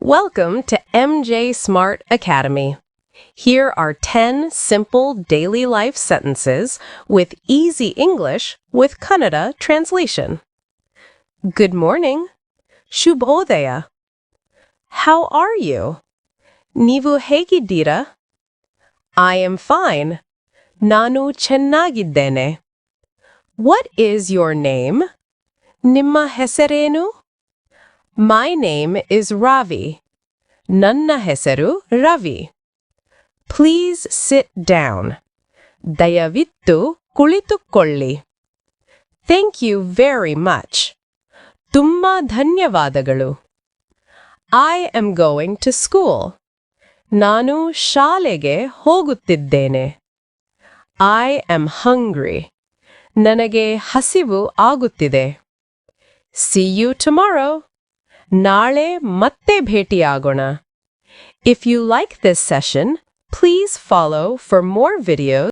Welcome to MJ Smart Academy. Here are 10 simple daily life sentences with easy English with Kannada translation. Good morning. Shubhodaya. How are you? ನೀವು ಹೇಗಿದ್ದೀರಾ? I am fine. ನಾನು ಚೆನ್ನಾಗಿದ್ದೇನೆ. What is your name? ನಿಮ್ಮ ಹೆಸರೇನು? My name is Ravi. ನನ್ನ ಹೆಸರು Ravi. Please sit down. ದಯವಿಟ್ಟು ಕುಳಿತುಕೊಳ್ಳಿ. Thank you very much. ತುಂಬಾ ಧನ್ಯವಾದಗಳು. I am going to school. ನಾನು ಶಾಲೆಗೆ ಹೋಗುತ್ತಿದ್ದೇನೆ. I am hungry. ನನಗೆ ಹಸಿವು ಆಗುತ್ತಿದೆ. See you tomorrow. ನಾಳೆ ಮತ್ತೆ ಭೇಟಿಯಾಗೋಣ. If you like this session, please follow for more videos.